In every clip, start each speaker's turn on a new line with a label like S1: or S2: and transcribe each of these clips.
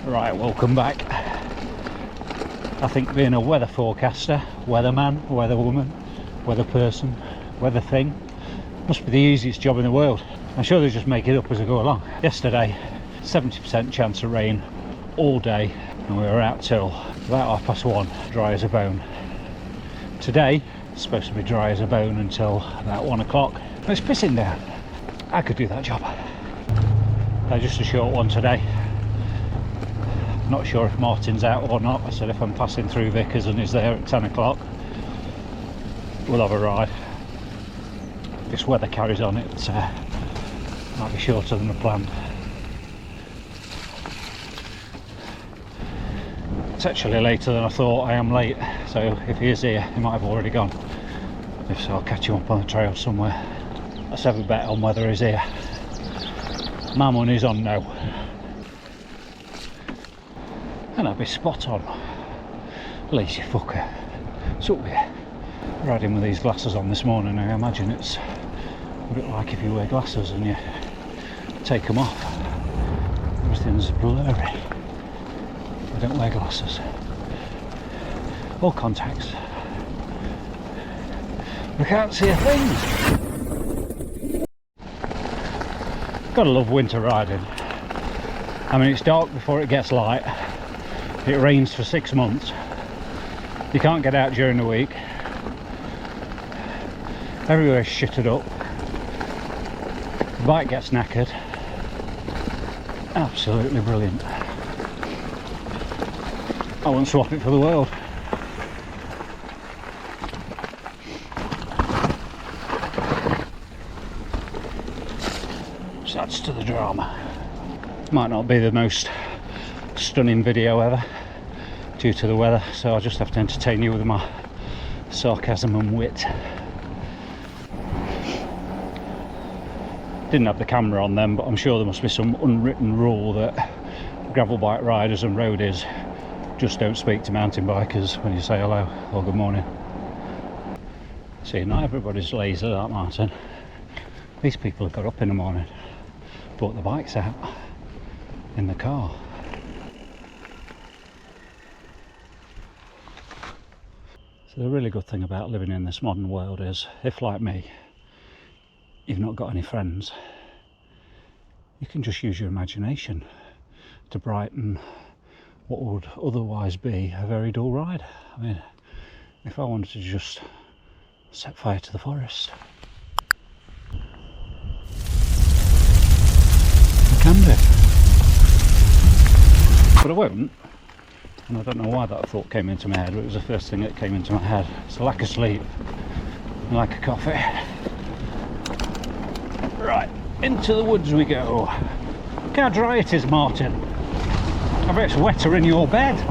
S1: Right, welcome back. I think being a weather forecaster, weatherman, weatherwoman, weather person, weather thing must be the easiest job in the world. I'm sure they just make it up as they go along. Yesterday, 70% chance of rain all day, and we were out till about 1:30, dry as a bone. Today, it's supposed to be dry as a bone until about 1 o'clock. It's pissing down. I could do that job. Just a short one today. Not sure if Martin's out or not. I said if I'm passing through Vickers and he's there at 10 o'clock, we'll have a ride. If this weather carries on, it might be shorter than the planned. It's actually later than I thought. I am late, so if he is here, he might have already gone. If so, I'll catch him up on the trail somewhere. Let's have a bet on whether he's here. My money's on no. And I'll be spot on. Lazy fucker. So yeah, riding with these glasses on this morning, I imagine it's a bit like if you wear glasses and you take them off. Everything's blurry. I don't wear glasses. Or contacts. We can't see a thing. Gotta love winter riding. I mean, it's dark before it gets light. It rains for 6 months. You can't get out during the week. Everywhere's shitted up. The bike gets knackered. Absolutely brilliant. I wouldn't swap it for the world. So adds to the drama. Might not be the most stunning video ever due to the weather, so I'll just have to entertain you with my sarcasm and wit. Didn't have the camera on them, but I'm sure there must be some unwritten rule that gravel bike riders and roadies just don't speak to mountain bikers when you say hello or good morning. See, not everybody's lazy like Martin. These people have got up in the morning, brought the bikes out in the car. So the really good thing about living in this modern world is, if like me, you've not got any friends, you can just use your imagination to brighten what would otherwise be a very dull ride. I mean, if I wanted to just set fire to the forest, I can do. But I won't. And I don't know why that thought came into my head, but it was the first thing that came into my head. It's a lack of sleep, and lack of coffee. Right, into the woods we go. Look how dry it is, Martin. I bet it's wetter in your bed.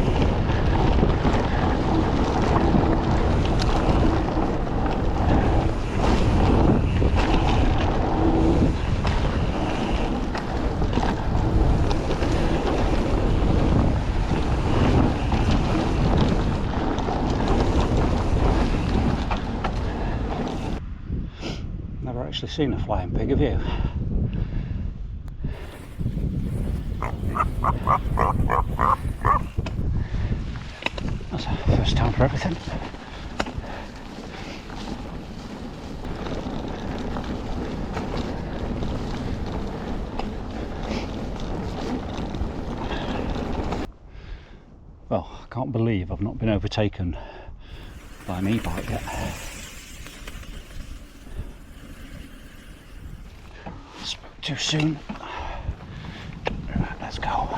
S1: Actually seen a flying pig, have you? That's a first time for everything. Well, I can't believe I've not been overtaken by an e-bike yet. Too soon. Right, let's go.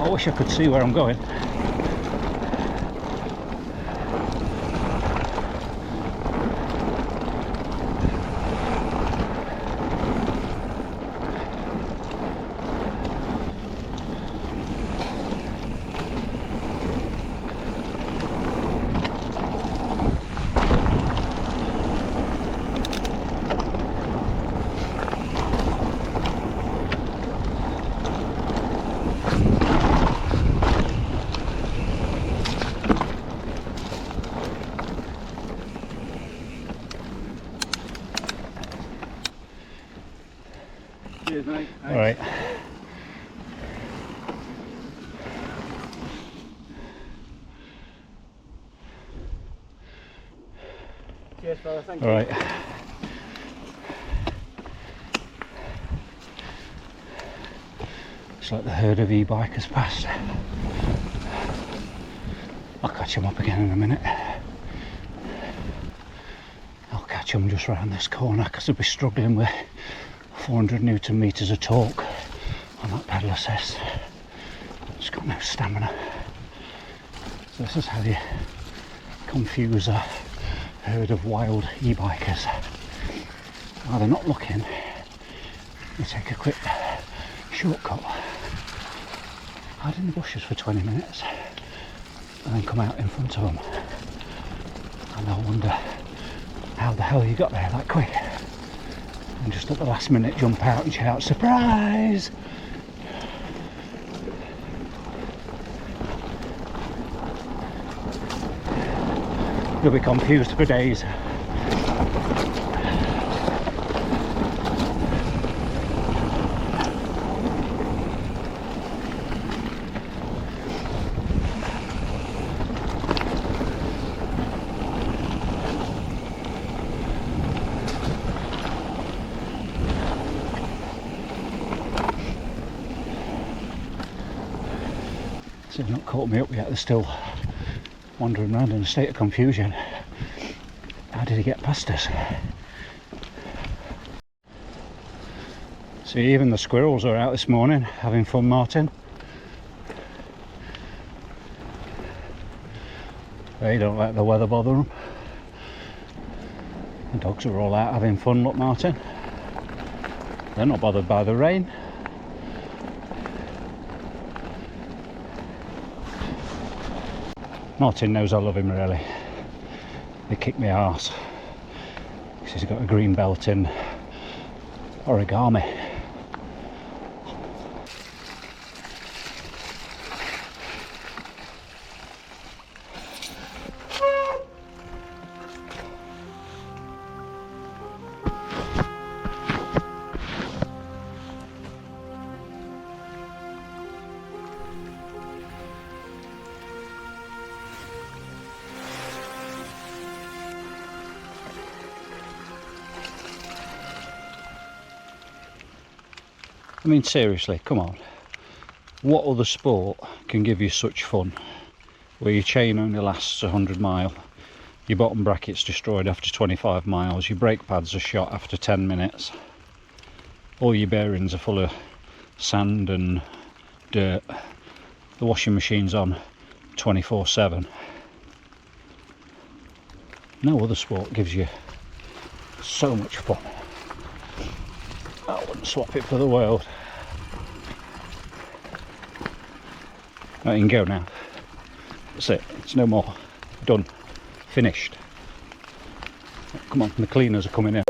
S1: I wish I could see where I'm going.
S2: Right.
S1: All right.
S2: Cheers, fella. Thank
S1: All
S2: you.
S1: right. It's like the herd of e-bikers passed. I'll catch them up again in a minute. I'll catch them just round this corner because they'll be struggling with 400 Newton meters of torque on that pedal assist. It's got no stamina. So this is how you confuse a herd of wild e-bikers. While they're not looking, you take a quick shortcut, hide in the bushes for 20 minutes and then come out in front of them, and they'll wonder how the hell you got there that quick, and just at the last minute jump out and shout surprise. You'll be confused for days. So they've not caught me up yet, they're still wandering around in a state of confusion. How did he get past us? See, even the squirrels are out this morning having fun, Martin. They don't let the weather bother them. The dogs are all out having fun, look, Martin. They're not bothered by the rain. Martin knows I love him, really. He kicked me arse because he's got a green belt in origami. I mean, seriously, come on. What other sport can give you such fun? Where your chain only lasts 100 miles, your bottom bracket's destroyed after 25 miles, your brake pads are shot after 10 minutes, all your bearings are full of sand and dirt, the washing machine's on 24/7. No other sport gives you so much fun. I wouldn't swap it for the world. Right, you can go now. That's it. It's no more. Done. Finished. Come on, the cleaners are coming in.